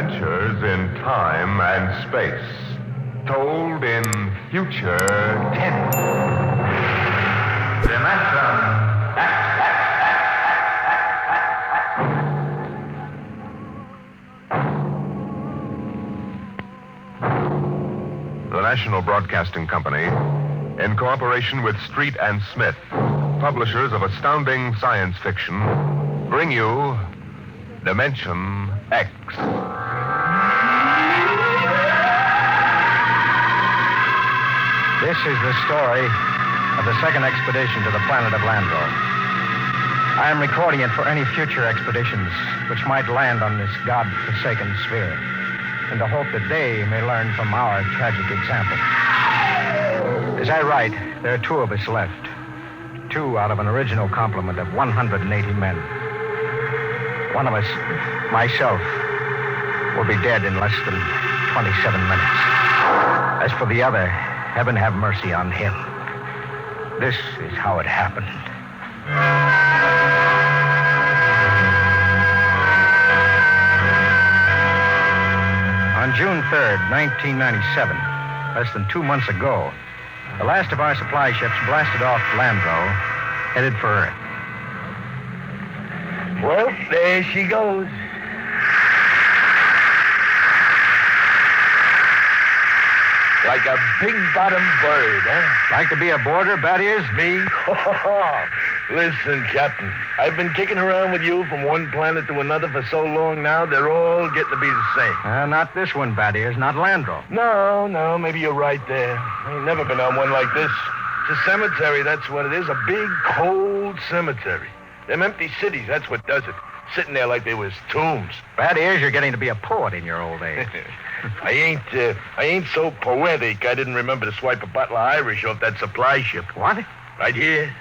Adventures in time and space, told in future tense. The National Broadcasting Company, in cooperation with Street and Smith, publishers of astounding science fiction, bring you Dimension X. This is the story of the second expedition to the planet of Landro. I am recording it for any future expeditions which might land on this God-forsaken sphere, in the hope that they may learn from our tragic example. As I write, there are 2 of us left. 2 out of an original complement of 180 men. One of us, myself, will be dead in less than 27 minutes. As for the other, heaven have mercy on him. This is how it happened. On June 3rd, 1997, less than 2 months ago, the last of our supply ships blasted off Landro, headed for Earth. Well, there she goes. Like a big-bottomed bird, huh? Like to be aboard her, Battiers? Me? Listen, Captain, I've been kicking around with you from one planet to another for so long now, they're all getting to be the same. Not this one, Battiers, not Landro. No, maybe you're right there. I ain't never been on one like this. It's a cemetery, that's what it is, a big, cold cemetery. Them empty cities, that's what does it. Sitting there like they was tombs. Battiers, you're getting to be a poet in your old age. I ain't so poetic I didn't remember to swipe a bottle of Irish off that supply ship. What? Right here.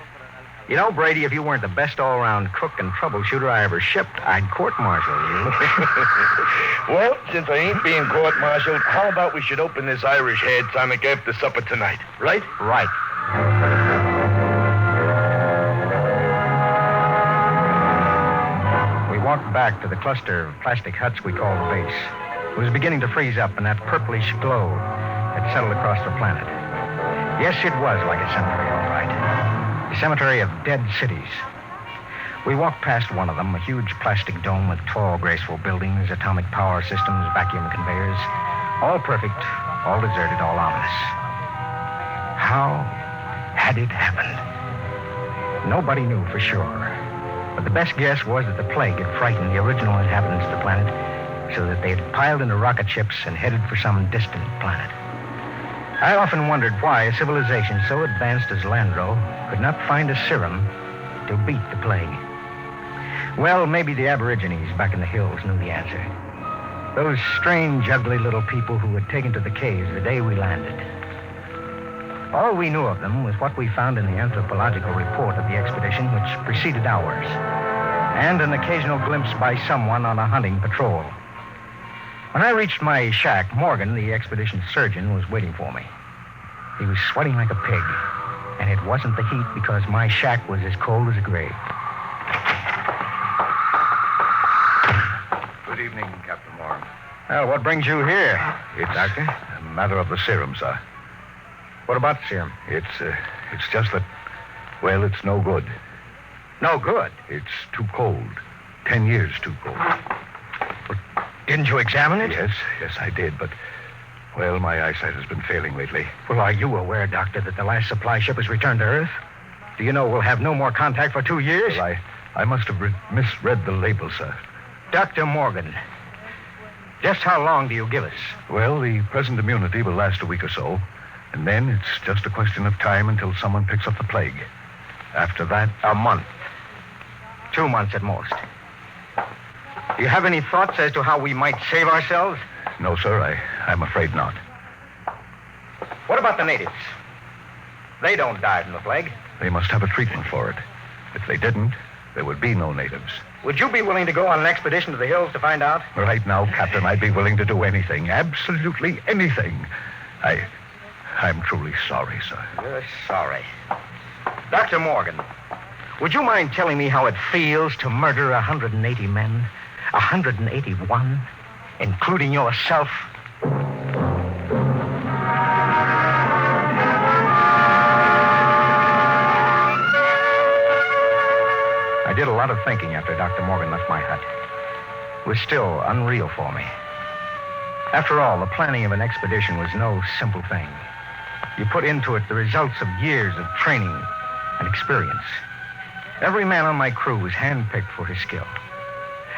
You know, Brady, if you weren't the best all-around cook and troubleshooter I ever shipped, I'd court-martial you. Well, since I ain't being court-martialed, how about we should open this Irish hair tonic after supper tonight, right? Right. We walked back to the cluster of plastic huts we called the base. It was beginning to freeze up, and that purplish glow had settled across the planet. Yes, it was like a cemetery, all right. A cemetery of dead cities. We walked past one of them, a huge plastic dome with tall, graceful buildings, atomic power systems, vacuum conveyors. All perfect, all deserted, all ominous. How had it happened? Nobody knew for sure. But the best guess was that the plague had frightened the original inhabitants of the planet so that they had piled into rocket ships and headed for some distant planet. I often wondered why a civilization so advanced as Landro could not find a serum to beat the plague. Well, maybe the Aborigines back in the hills knew the answer. Those strange, ugly little people who had taken to the caves the day we landed. All we knew of them was what we found in the anthropological report of the expedition which preceded ours, and an occasional glimpse by someone on a hunting patrol. When I reached my shack, Morgan, the expedition surgeon, was waiting for me. He was sweating like a pig, and it wasn't the heat because my shack was as cold as a grave. Good evening, Captain Morgan. Well, what brings you here? It's Doctor? a matter of the serum, sir. What about the serum? It's just that, well, it's no good. No good. It's too cold. 10 years too cold. Didn't you examine it? Yes, I did, but, well, my eyesight has been failing lately. Well, are you aware, Doctor, that the last supply ship has returned to Earth? Do you know we'll have no more contact for 2 years? Well, I must have misread the label, sir. Dr. Morgan, just how long do you give us? Well, the present immunity will last a week or so, and then it's just a question of time until someone picks up the plague. After that... A month. 2 months at most. Do you have any thoughts as to how we might save ourselves? No, sir, I'm afraid not. What about the natives? They don't die from the plague. They must have a treatment for it. If they didn't, there would be no natives. Would you be willing to go on an expedition to the hills to find out? Right now, Captain, I'd be willing to do anything. Absolutely anything. I'm truly sorry, sir. You're sorry. Dr. Morgan, would you mind telling me how it feels to murder 180 men? 181? including yourself. I did a lot of thinking after Dr. Morgan left my hut. It was still unreal for me. After all, the planning of an expedition was no simple thing. You put into it the results of years of training and experience. Every man on my crew was handpicked for his skill.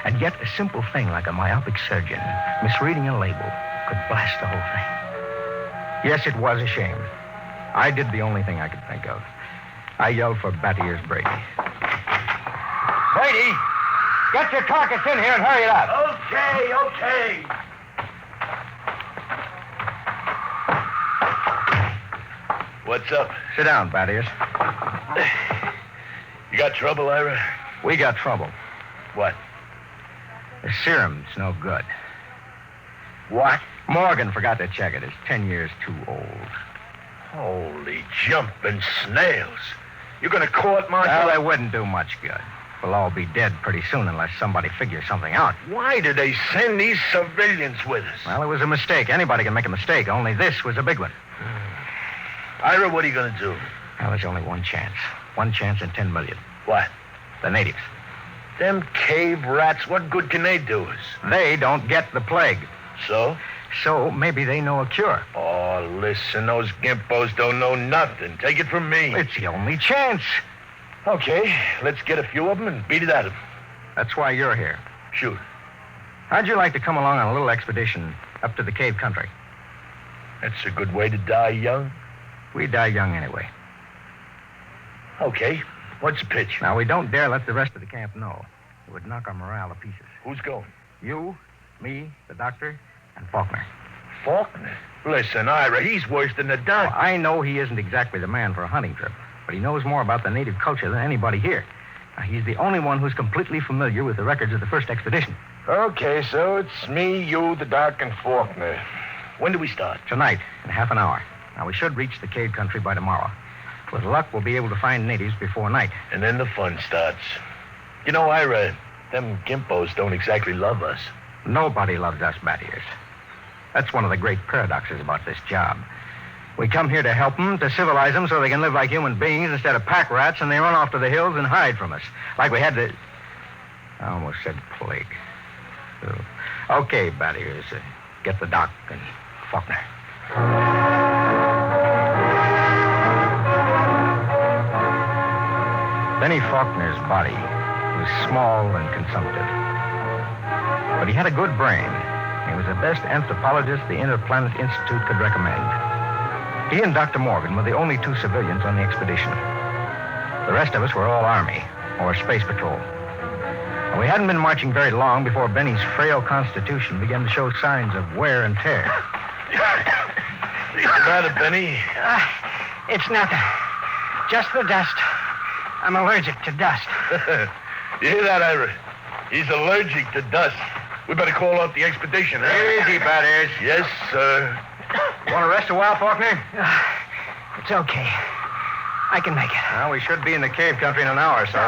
And yet a simple thing like a myopic surgeon misreading a label could blast the whole thing. Yes, it was a shame. I did the only thing I could think of. I yelled for Batty Ears Brady. Brady, get your carcass in here and hurry it up. Okay. What's up? Sit down, Batty Ears. You got trouble, Ira? We got trouble. What? The serum's no good. What? Morgan forgot to check it. It's 10 years too old. Holy jumping snails. You're going to court-martial? Well, it wouldn't do much good. We'll all be dead pretty soon unless somebody figures something out. Why did they send these civilians with us? Well, it was a mistake. Anybody can make a mistake. Only this was a big one. Ira, what are you going to do? Well, there's only one chance. One chance in 10 million. What? The natives. Them cave rats, what good can they do us? They don't get the plague. So? So maybe they know a cure. Oh, listen, those gimpos don't know nothing. Take it from me. It's the only chance. Okay, let's get a few of them and beat it at them. That's why you're here. Shoot. How'd you like to come along on a little expedition up to the cave country? That's a good way to die young. We die young anyway. Okay, what's the pitch? Now, we don't dare let the rest of the camp know. It would knock our morale to pieces. Who's going? You, me, the doctor, and Faulkner. Faulkner? Listen, Ira, he's worse than the Well, doctor. I know he isn't exactly the man for a hunting trip, but he knows more about the native culture than anybody here. Now, he's the only one who's completely familiar with the records of the first expedition. Okay, so it's me, you, the doc, and Faulkner. When do we start? Tonight, in half an hour. Now, we should reach the cave country by tomorrow. With luck, we'll be able to find natives before night. And then the fun starts. You know, Ira, them gimpos don't exactly love us. Nobody loves us Bat Ears. That's one of the great paradoxes about this job. We come here to help them, to civilize them so they can live like human beings instead of pack rats, and they run off to the hills and hide from us. Like we had to... I almost said plague. Okay, Bat Ears, get the doc and Faulkner. Benny Faulkner's body was small and consumptive. But he had a good brain. He was the best anthropologist the Interplanet Institute could recommend. He and Dr. Morgan were the only two civilians on the expedition. The rest of us were all Army or Space Patrol. And we hadn't been marching very long before Benny's frail constitution began to show signs of wear and tear. What's the matter, Benny? It's nothing. Just the dust. I'm allergic to dust. You hear that, Ira? He's allergic to dust. We better call off the expedition, huh? Easy, Bat Ears. Yes, sir. You want to rest a while, Faulkner? It's okay. I can make it. Well, we should be in the cave country in an hour or so.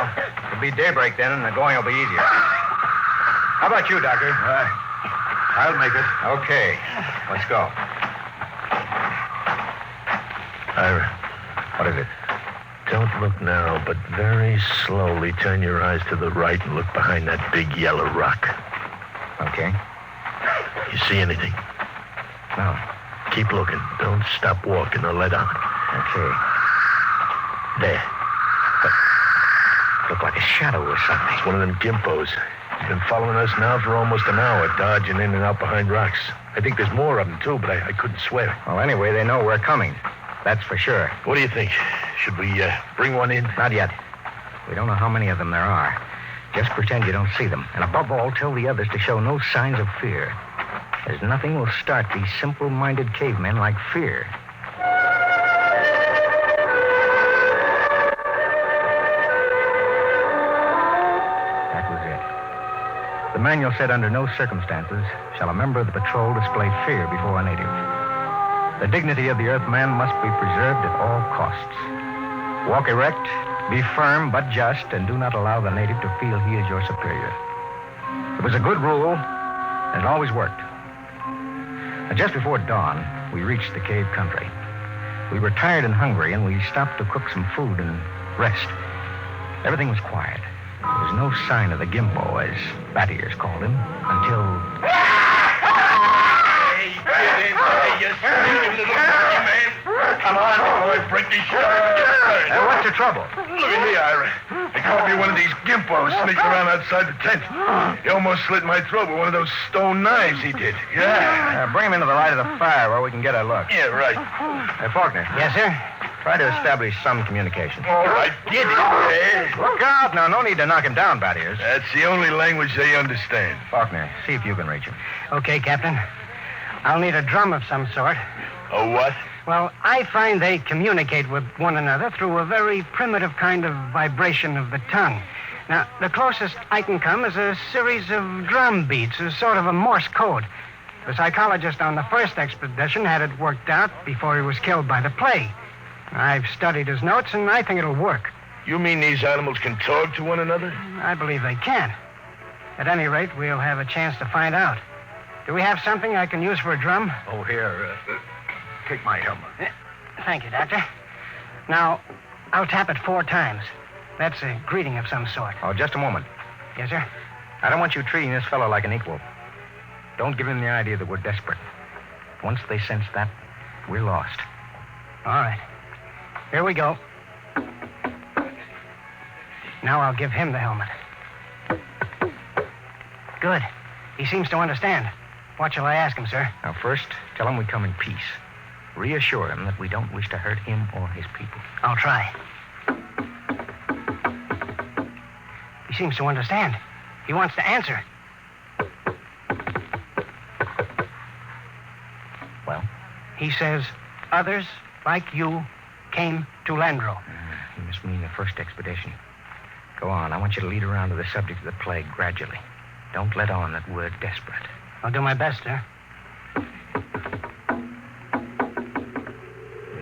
It'll be daybreak then, and the going will be easier. How about you, Doctor? I'll make it. Okay. Let's go. Ira, What is it? don't look now, but very slowly turn your eyes to the right and look behind that big yellow rock. Okay. You see anything? No. Keep looking. Don't stop walking or let on. Okay. There. Looked like a shadow or something. It's one of them gimpos. He's been following us now for almost an hour, dodging in and out behind rocks. I think there's more of them, too, but I couldn't swear. Well, anyway, they know we're coming. That's for sure. What do you think? Should we bring one in? Not yet. We don't know how many of them there are. Just pretend you don't see them. And above all, tell the others to show no signs of fear. There's nothing will start these simple-minded cavemen like fear. That was it. The manual said under no circumstances shall a member of the patrol display fear before a native. The dignity of the Earthman must be preserved at all costs. Walk erect, be firm but just, and do not allow the native to feel he is your superior. It was a good rule, It always worked. Just before dawn, we reached the cave country. We were tired and hungry, and we stopped to cook some food and rest. Everything was quiet. There was no sign of the Gimpo, as Battiers called him, until... Hey, get in there, you sneaking little monkey man. Come on, boy, break these shit. what's the trouble? Look at me, Ira. They caught me one of these gimpos sneaking around outside the tent. He almost slit my throat with one of those stone knives he did. Yeah. Bring him into the light of the fire where we can get a look. Yeah, right. Hey, Faulkner. Yes, sir? Try to establish some communication. All right, get it. Look out. Now, no need to knock him down, Battiers. That's the only language they understand. Faulkner, see if you can reach him. Okay, Captain. I'll need a drum of some sort. A what? Well, I find they communicate with one another through a very primitive kind of vibration of the tongue. Now, the closest I can come is a series of drum beats, a sort of a Morse code. The psychologist on the first expedition had it worked out before he was killed by the plague. I've studied his notes, and I think it'll work. You mean these animals can talk to one another? I believe they can. At any rate, we'll have a chance to find out. Do we have something I can use for a drum? Oh, here. Take my helmet. Thank you, Doctor. Now, I'll tap it 4 times. That's a greeting of some sort. Oh, just a moment. Yes, sir? I don't want you treating this fellow like an equal. Don't give him the idea that we're desperate. Once they sense that, we're lost. All right. Here we go. Now I'll give him the helmet. Good. He seems to understand. What shall I ask him, sir? Now, first, tell him we come in peace. Reassure him that we don't wish to hurt him or his people. I'll try. He seems to understand. He wants to answer. Well? He says, others like you came to Landro. He must mean the first expedition. Go on. I want you to lead around to the subject of the plague gradually. Don't let on that we're desperate. I'll do my best, sir.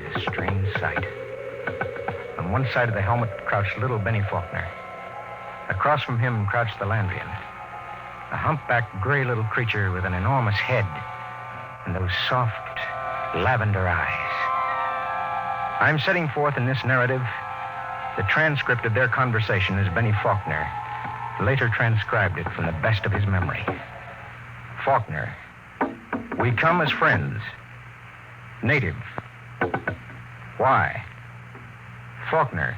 It's a strange sight. On one side of the helmet crouched little Benny Faulkner. Across from him crouched the Landrian, a humpbacked gray little creature with an enormous head and those soft lavender eyes. I'm setting forth in this narrative the transcript of their conversation as Benny Faulkner later transcribed it from the best of his memory. Faulkner, we come as friends. Native. Why? Faulkner,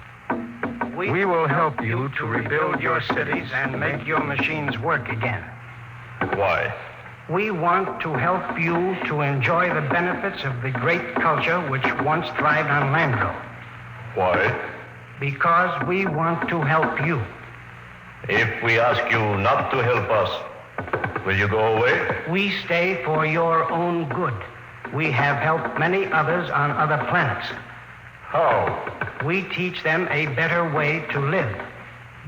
we will help you to rebuild your cities and make your machines work again. Why? We want to help you to enjoy the benefits of the great culture which once thrived on Landro. Why? Because we want to help you. If we ask you not to help us, will you go away? We stay for your own good. We have helped many others on other planets. How? We teach them a better way to live.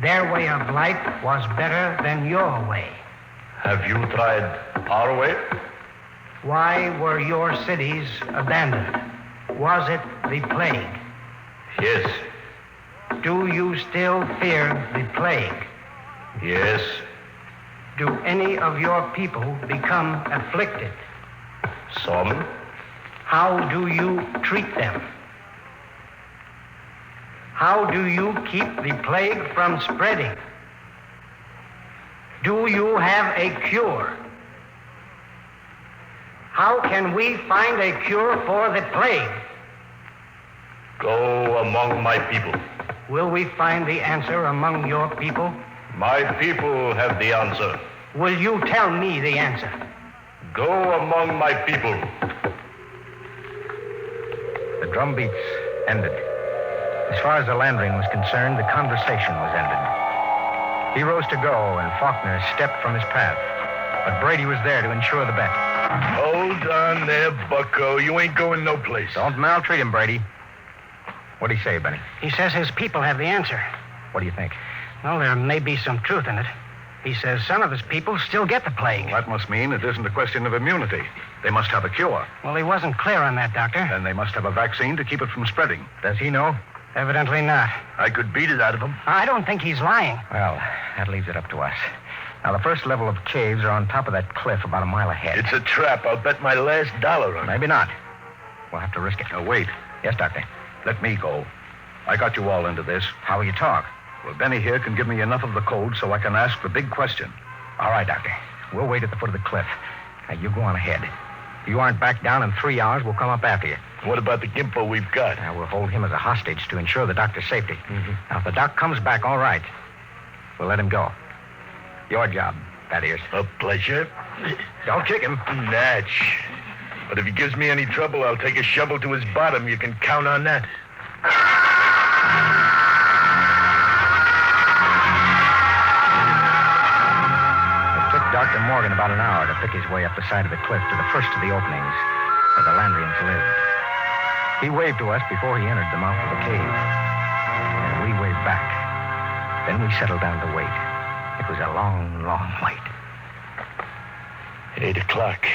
Their way of life was better than your way. Have you tried our way? Why were your cities abandoned? Was it the plague? Yes. Do you still fear the plague? Yes. Do any of your people become afflicted? Some. How do you treat them? How do you keep the plague from spreading? Do you have a cure? How can we find a cure for the plague? Go among my people. Will we find the answer among your people? My people have the answer. Will you tell me the answer? Go among my people. The drum beats ended. As far as the Landrian was concerned, the conversation was ended. He rose to go, and Faulkner stepped from his path. But Brady was there to ensure the bet. Hold on there, bucko. You ain't going no place. Don't maltreat him, Brady. What'd he say, Benny? He says his people have the answer. What do you think? Well, there may be some truth in it. He says some of his people still get the plague. That must mean it isn't a question of immunity. They must have a cure. Well, he wasn't clear on that, Doctor. Then they must have a vaccine to keep it from spreading. Does he know? Evidently not. I could beat it out of him. I don't think he's lying. Well, that leaves it up to us. Now, the first level of caves are on top of that cliff about a mile ahead. It's a trap. I'll bet my last dollar on it. Maybe not. We'll have to risk it. Now, wait. Yes, Doctor. Let me go. I got you all into this. How will you talk? Well, Benny here can give me enough of the code so I can ask the big question. All right, Doctor. We'll wait at the foot of the cliff. Now, you go on ahead. If you aren't back down in 3 hours, we'll come up after you. What about the gimpo we've got? Now, we'll hold him as a hostage to ensure the doctor's safety. Mm-hmm. Now, if the doc comes back, all right. We'll let him go. Your job, that is. A pleasure. Don't kick him. Natch. But if he gives me any trouble, I'll take a shovel to his bottom. You can count on that. It took Dr. Morgan about an hour to pick his way up the side of the cliff to the first of the openings where the Landrians lived. He waved to us before he entered the mouth of the cave. And we waved back. Then we settled down to wait. It was a long, long wait. 8 o'clock.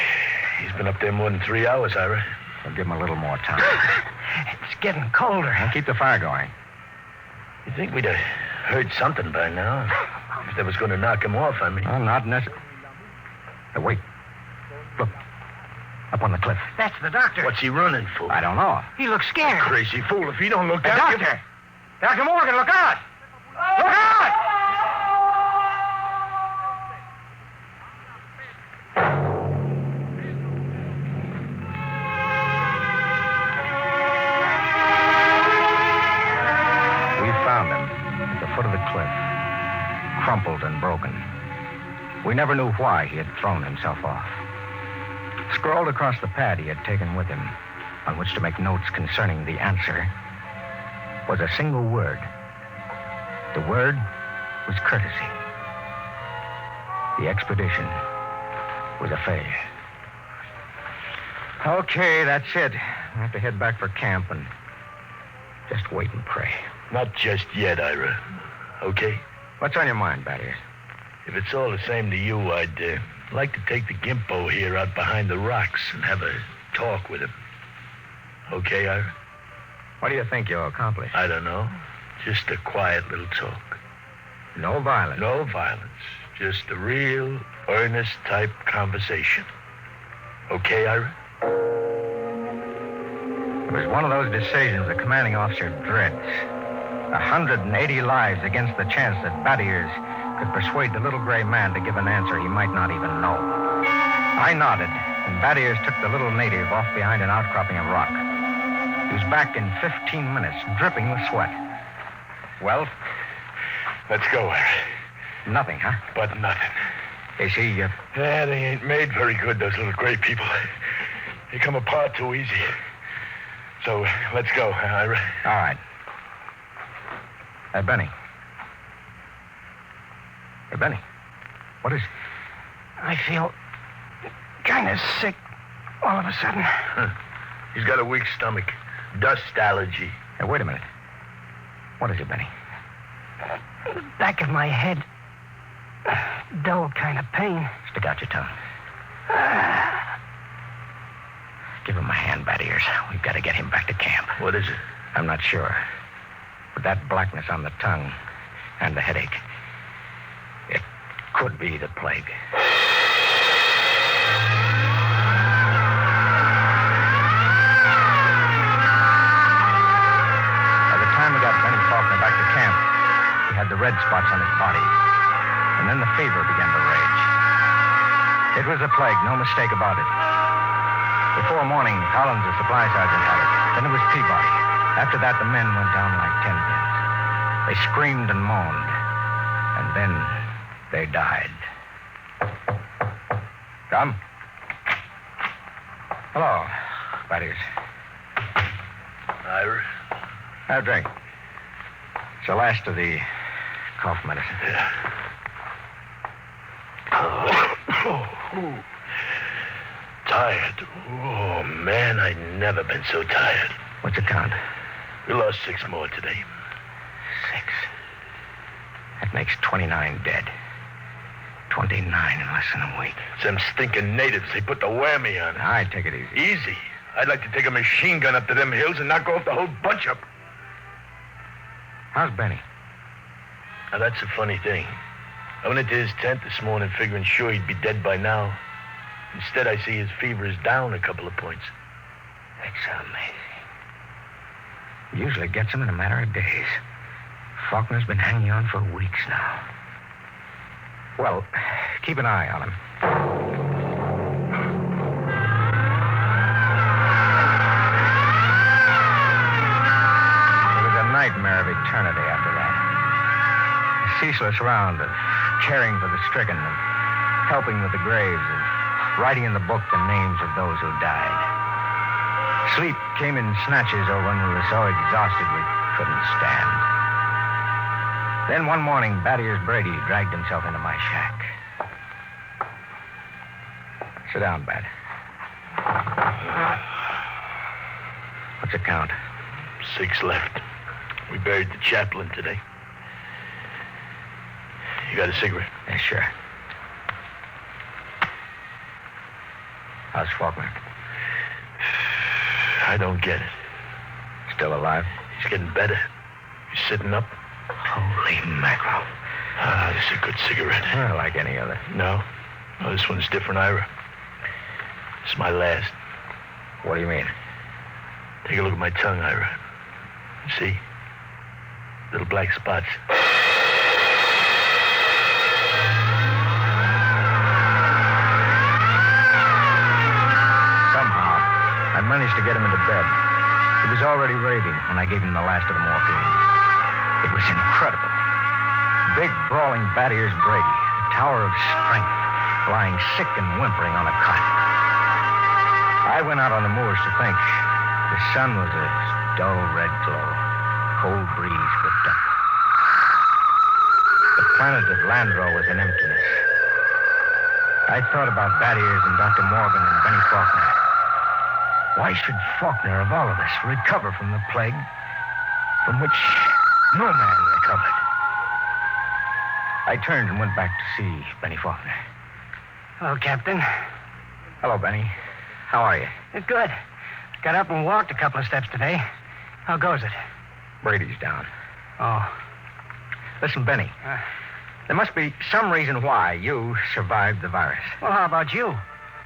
He's been up there more than 3 hours, Ira. We'll give him a little more time. It's getting colder. And keep the fire going. You'd think we'd have heard something by now. If that was going to knock him off, I mean. Oh, not necessarily. Wait. Look. Up on the cliff. That's the doctor. What's he running for? I don't know. He looks scared. Crazy fool. If he don't look Hey, out... Doctor! Dr. Morgan, look out! Look out! We found him at the foot of the cliff, crumpled and broken. We never knew why he had thrown himself off. Scrawled across the pad he had taken with him, on which to make notes concerning the answer, was a single word. The word was courtesy. The expedition was a failure. Okay, that's it. I have to head back for camp and just wait and pray. Not just yet, Ira. Okay? What's on your mind, Battier? If it's all the same to you, I'd like to take the gimpo here out behind the rocks and have a talk with him. Okay, Ira? What do you think you'll accomplish? I don't know. Just a quiet little talk. No violence. No violence. Just a real, earnest type conversation. Okay, Ira? It was one of those decisions a commanding officer dreads. 180 lives against the chance that Battier's could persuade the little gray man to give an answer he might not even know. I nodded, and Battier's took the little native off behind an outcropping of rock. He was back in 15 minutes, dripping with sweat. Well? Let's go, Ira. Nothing, huh? But nothing. Is he, Yeah, they ain't made very good, those little gray people. They come apart too easy. So, let's go, Ira. All right. Benny. Hey, Benny. What is... I feel kind of sick all of a sudden. He's got a weak stomach. Dust allergy. Hey, wait a minute. What is it, Benny? The back of my head. Dull kind of pain. Stick out your tongue. Give him a hand, Battiers. We've got to get him back to camp. What is it? I'm not sure. But that blackness on the tongue and the headache, it could be the plague. By the time we got Benny Faulkner back to camp, he had the red spots on his body. And then the fever began to rage. It was a plague, no mistake about it. Before morning, Collins, the supply sergeant, had it. Then it was Peabody. After that, the men went down like 10 pins. They screamed and moaned. And then they died. Come. Hello, Battiers. Ira? Have a drink. It's the last of the cough medicine. Yeah. Tired. Oh, man, I've never been so tired. What's the count? We lost 6 more today. 6. That makes 29 dead. 29 in less than a week. It's them stinking natives. They put the whammy on it. All right, take it easy. Easy. I'd like to take a machine gun up to them hills and knock off the whole bunch of them. How's Benny? Now, that's a funny thing. I went into his tent this morning figuring sure he'd be dead by now. Instead, I see his fever is down a couple of points. It's amazing. Usually gets him in a matter of days. Faulkner's been hanging on for weeks now. Well, keep an eye on him. It was a nightmare of eternity after that. A ceaseless round of caring for the stricken, of helping with the graves, of writing in the book the names of those who died. Sleep came in snatches or when we were so exhausted we couldn't stand. Then one morning, Battiers Brady dragged himself into my shack. Sit down, Bat. What's it count? 6 left. We buried the chaplain today. You got a cigarette? Yeah, sure. How's Faulkner? I don't get it. Still alive? He's getting better. He's sitting up. Holy mackerel. Ah, this is a good cigarette. Like any other. No. No, this one's different, Ira. It's my last. What do you mean? Take a look at my tongue, Ira. See? Little black spots. Somehow, I managed to get him into bed. He was already raving when I gave him the last of the morphine. It was incredible. Big, brawling Battiers Brady, a tower of strength, lying sick and whimpering on a cot. I went out on the moors to think. The sun was a dull red glow. Cold breeze whipped up. The planet of Landro was in emptiness. I thought about Battiers and Dr. Morgan and Benny Faulkner. Why should Faulkner, of all of us, recover from the plague from which no man recovered? I turned and went back to see Benny Faulkner. Hello, Captain. Hello, Benny. How are you? Good. Got up and walked a couple of steps today. How goes it? Brady's down. Oh. Listen, Benny. There must be some reason why you survived the virus. Well, how about you?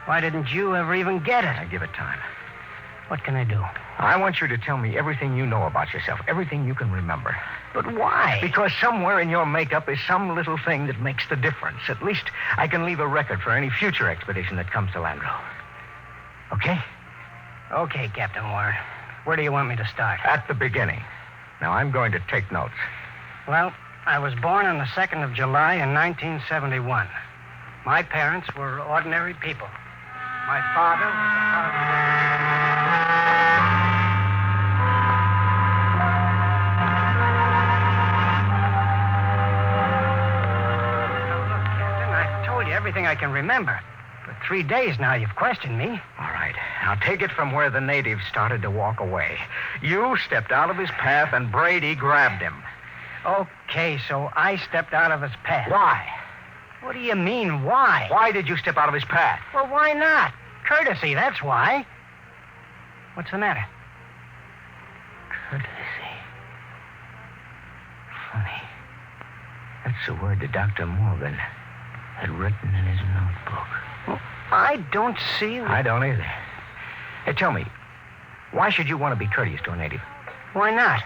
Why didn't you ever even get it? I give it time. What can I do? I want you to tell me everything you know about yourself, everything you can remember. But why? Because somewhere in your makeup is some little thing that makes the difference. At least I can leave a record for any future expedition that comes to Landro. Okay? Okay, Captain Warren. Where do you want me to start? At the beginning. Now, I'm going to take notes. Well, I was born on the 2nd of July in 1971. My parents were ordinary people. My father was a Now, look, Captain, I've told you everything I can remember. For 3 days now, you've questioned me. All right. Now, take it from where the natives started to walk away. You stepped out of his path, and Brady grabbed him. Okay, so I stepped out of his path. Why? What do you mean, why? Why did you step out of his path? Well, why not? Courtesy, that's why. What's the matter? Courtesy. Funny. That's the word that Dr. Morgan had written in his notebook. Well, I don't see... I don't either. Hey, tell me, why should you want to be courteous to a native? Why not?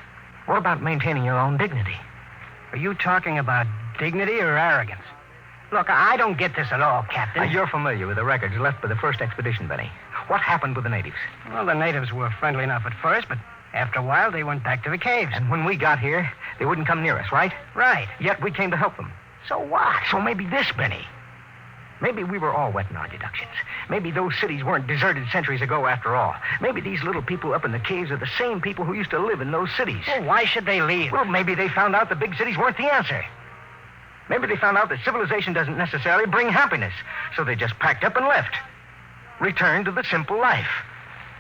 What about maintaining your own dignity? Are you talking about dignity or arrogance? Look, I don't get this at all, Captain. Now, you're familiar with the records left by the first expedition, Benny. What happened with the natives? Well, the natives were friendly enough at first, but after a while, they went back to the caves. And when we got here, they wouldn't come near us, right? Right. Yet we came to help them. So what? So maybe this, Benny. Maybe we were all wet in our deductions. Maybe those cities weren't deserted centuries ago after all. Maybe these little people up in the caves are the same people who used to live in those cities. Well, why should they leave? Well, maybe they found out the big cities weren't the answer. Maybe they found out that civilization doesn't necessarily bring happiness. So they just packed up and left. Returned to the simple life.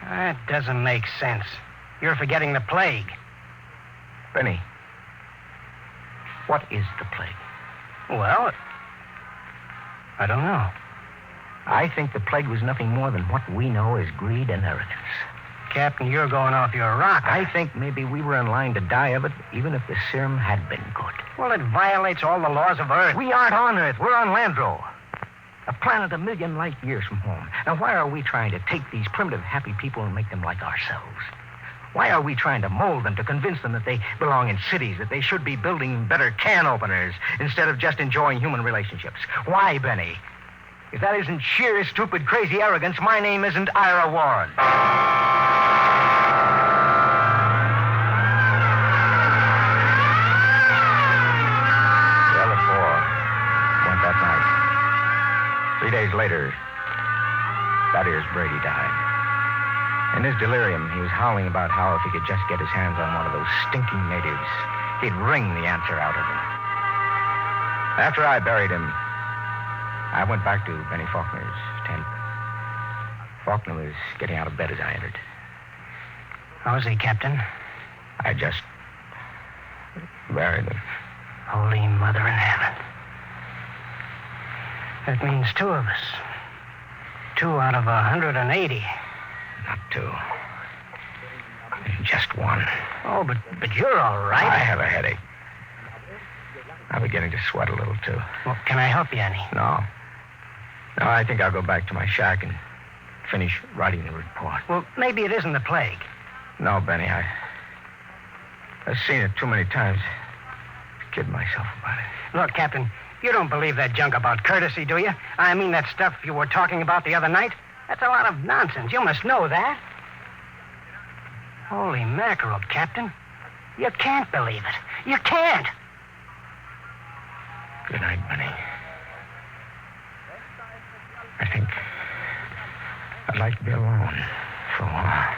That doesn't make sense. You're forgetting the plague. Benny, what is the plague? Well, I don't know. I think the plague was nothing more than what we know as greed and arrogance. Captain, you're going off your rocker. I think maybe we were in line to die of it, even if the serum had been good. Well, it violates all the laws of Earth. We aren't on Earth. We're on Landro. A planet a million light years from home. Now, why are we trying to take these primitive, happy people and make them like ourselves? Why are we trying to mold them, to convince them that they belong in cities, that they should be building better can openers instead of just enjoying human relationships? Why, Benny? If that isn't sheer, stupid, crazy arrogance, my name isn't Ira Warren. Went that night. 3 days later, that here's Brady died. In his delirium, he was howling about how if he could just get his hands on one of those stinking natives, he'd wring the answer out of him. After I buried him, I went back to Benny Faulkner's tent. Faulkner was getting out of bed as I entered. How's he, Captain? I just buried him. Holy Mother in heaven. That means 2 of us. 2 out of 180. Not 2. Just 1. Oh, but you're all right. I have a headache. I'm beginning to sweat a little, too. Well, can I help you any? No, I think I'll go back to my shack and finish writing the report. Well, maybe it isn't the plague. No, Benny, I've seen it too many times to kid myself about it. Look, Captain, you don't believe that junk about courtesy, do you? I mean, that stuff you were talking about the other night? That's a lot of nonsense. You must know that. Holy mackerel, Captain. You can't believe it. You can't. Good night, Benny. I think I'd like to be alone for a while.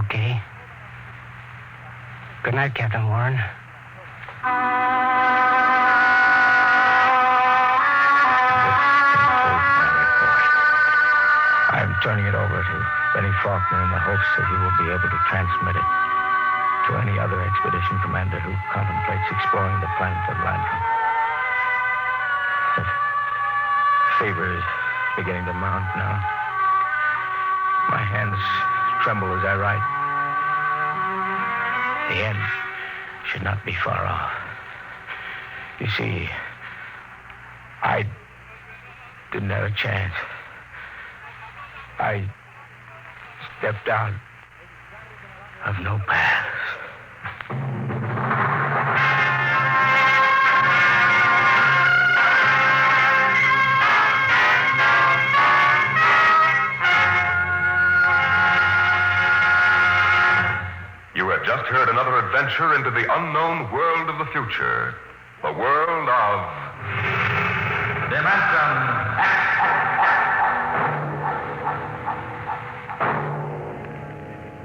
Okay. Good night, Captain Warren. I'm turning it over to Benny Faulkner in the hopes that he will be able to transmit it to any other expedition commander who contemplates exploring the planet of Landro. The fever is beginning to mount now. My hands tremble as I write. The end should not be far off. You see, I didn't have a chance. I stepped out of no paths. You have just heard another adventure into the unknown world of the future. The world of Dimension X.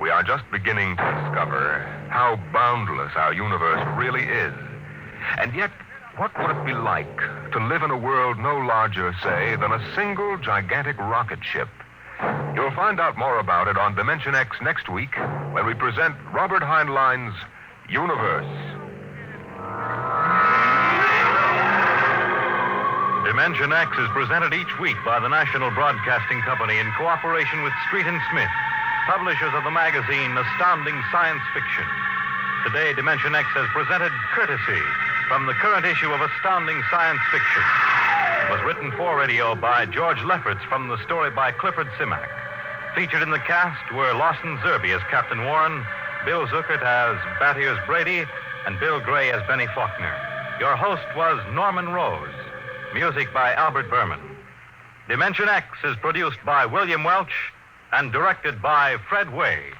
We are just beginning to discover how boundless our universe really is. And yet, what would it be like to live in a world no larger, say, than a single gigantic rocket ship? You'll find out more about it on Dimension X next week when we present Robert Heinlein's Universe. Dimension X is presented each week by the National Broadcasting Company in cooperation with Street & Smith, publishers of the magazine Astounding Science Fiction. Today, Dimension X has presented Courtesy from the current issue of Astounding Science Fiction. It was written for radio by George Lefferts from the story by Clifford Simak. Featured in the cast were Lawson Zerbe as Captain Warren, Bill Zuckert as Battiers Brady, and Bill Gray as Benny Faulkner. Your host was Norman Rose. Music by Albert Berman. Dimension X is produced by William Welch and directed by Fred Way.